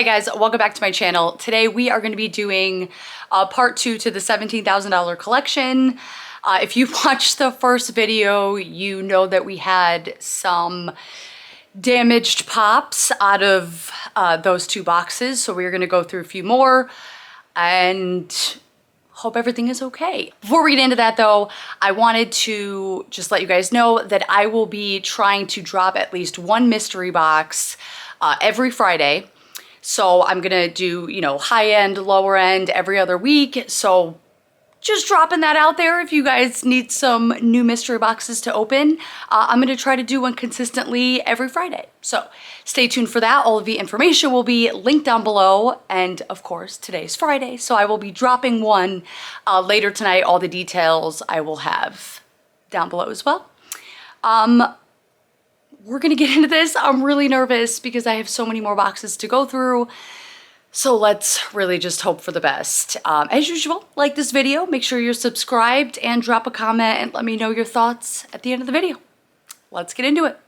guys, welcome back to my channel. Today we are going to be doing part 2 to the $17,000 collection. If you watched the first video, you know that we had some damaged pops out of those 2 boxes. So we're going to go through a few more and hope everything is okay. Before we get into that though, I wanted to just let you guys know that I will be trying to drop at least 1 mystery box every Friday. So I'm gonna do, you know, high end, lower end every other week. So just dropping that out there. If you guys need some new mystery boxes to open, I'm gonna try to do one consistently every Friday. So stay tuned for that. All of the information will be linked down below. And of course, today's Friday. So I will be dropping one later tonight. All the details I will have down below as well. We're gonna get into this. I'm really nervous because I have so many more boxes to go through. So let's really just hope for the best. As usual, like this video, make sure you're subscribed and drop a comment and let me know your thoughts at the end of the video. Let's get into it.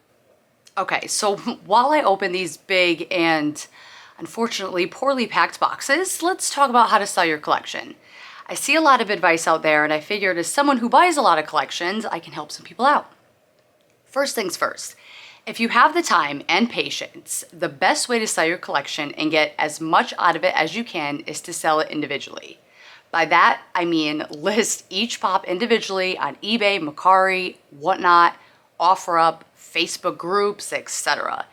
Okay, so while I open these big and unfortunately poorly packed boxes, let's talk about how to sell your collection. I see a lot of advice out there and I figured as someone who buys a lot of collections, I can help some people out. First things first. If you have the time and patience, the best way to sell your collection and get as much out of it as you can is to sell it individually. By that, I mean list each pop individually on eBay, Mercari, whatnot, OfferUp, Facebook groups, etc.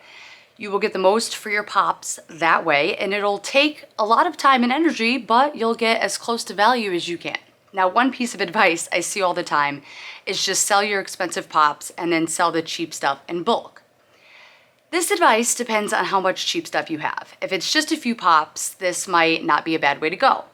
You will get the most for your pops that way, and it'll take a lot of time and energy, but you'll get as close to value as you can. Now, one piece of advice I see all the time is just sell your expensive pops and then sell the cheap stuff in bulk. This advice depends on how much cheap stuff you have. If it's just a few pops, this might not be a bad way to go.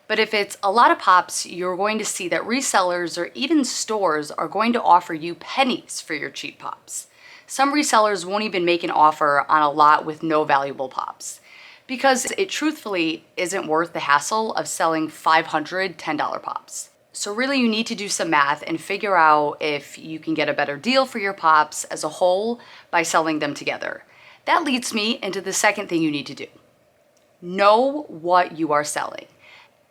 But if it's a lot of pops, you're going to see that resellers or even stores are going to offer you pennies for your cheap pops. Some resellers won't even make an offer on a lot with no valuable pops because it truthfully isn't worth the hassle of selling 500 $10 pops. So really you need to do some math and figure out if you can get a better deal for your pops as a whole by selling them together. That leads me into the second thing you need to do. Know what you are selling.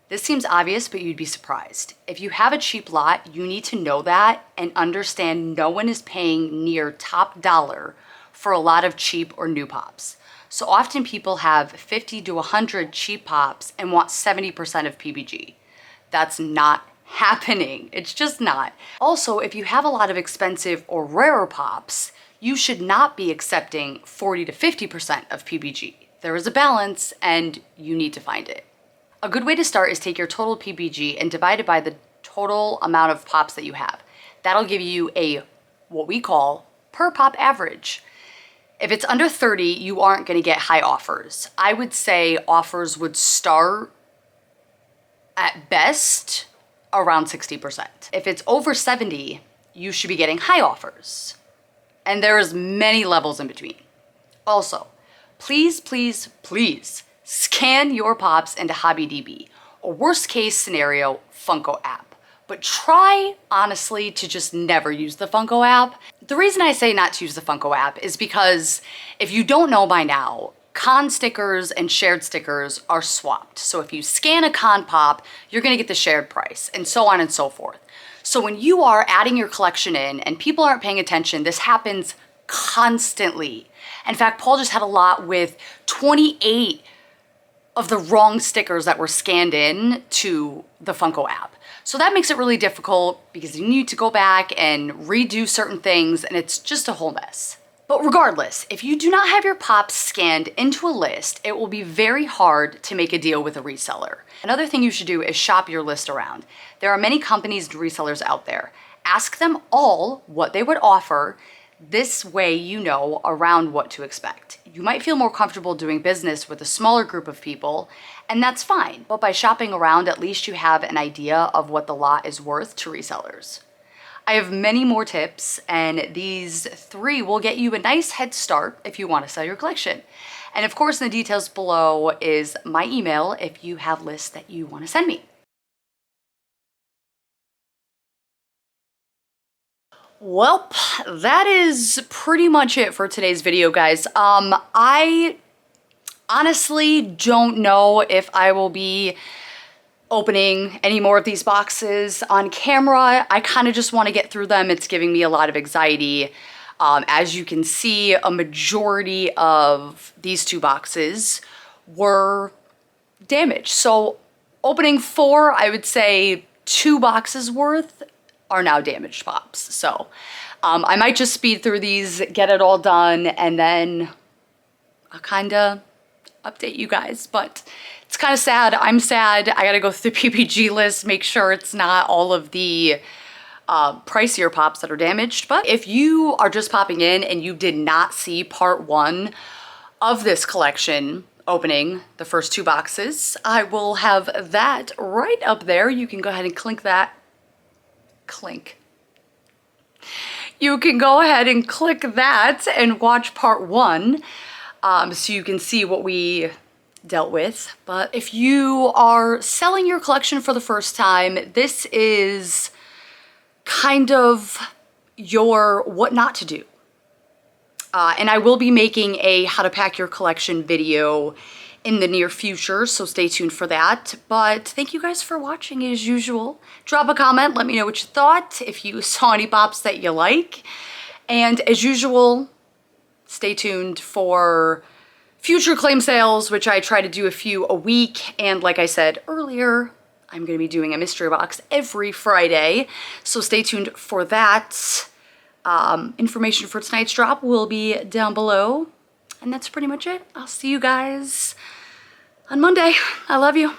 This seems obvious, but you'd be surprised. If you have a cheap lot, you need to know that and understand no one is paying near top dollar for a lot of cheap or new pops. So often people have 50 to 100 cheap pops and want 70% of PBG. That's not happening. It's just not. Also, if you have a lot of expensive or rarer pops, you should not be accepting 40 to 50% of PBG. There is a balance and you need to find it. A good way to start is take your total PBG and divide it by the total amount of pops that you have. That'll give you a, what we call, per pop average. If it's under 30, you aren't going to get high offers. I would say offers would start at best around 60%. If it's over 70, you should be getting high offers. And there's many levels in between. Also, please, please, please scan your pops into HobbyDB, or worst case scenario, Funko app. But try, honestly, to just never use the Funko app. The reason I say not to use the Funko app is because if you don't know by now, con stickers and shared stickers are swapped. So if you scan a con pop, you're gonna get the shared price and so on and so forth. So when you are adding your collection in and people aren't paying attention, this happens constantly. In fact, Paul just had a lot with 28 of the wrong stickers that were scanned in to the Funko app. So that makes it really difficult because you need to go back and redo certain things and it's just a whole mess. But regardless, if you do not have your pops scanned into a list, it will be very hard to make a deal with a reseller. Another thing you should do is shop your list around. There are many companies and resellers out there. Ask them all what they would offer. This way you know around what to expect. You might feel more comfortable doing business with a smaller group of people, and that's fine. But by shopping around, at least you have an idea of what the lot is worth to resellers. I have many more tips, and these 3 will get you a nice head start if you want to sell your collection. And of course, in the details below is my email if you have lists that you want to send me. Well, that is pretty much it for today's video, guys. I Honestly, don't know if I will be opening any more of these boxes on camera. I kind of just want to get through them. It's giving me a lot of anxiety. As you can see, a majority of these 2 boxes were damaged. So opening 4, I would say 2 boxes worth are now damaged pops. So I might just speed through these, get it all done, and then I'll kind of update you guys. But it's kind of sad. I'm sad. I gotta go through the PPG list, make sure it's not all of the pricier pops that are damaged. But if you are just popping in and you did not see part 1 of this collection opening the first 2 boxes, I will have that right up there. You can go ahead and click that. You can go ahead and click that and watch part 1 so you can see what we dealt with. But if you are selling your collection for the first time, this is kind of your what not to do. And I will be making a how to pack your collection video in the near future, so stay tuned for that. But thank you guys for watching as usual. Drop a comment, let me know what you thought, if you saw any pops that you like. And as usual, stay tuned for future claim sales, which I try to do a few a week. And like I said earlier, I'm going to be doing a mystery box every Friday, so stay tuned for that. Information for tonight's drop will be down below. And that's pretty much it. I'll see you guys on Monday. I love you.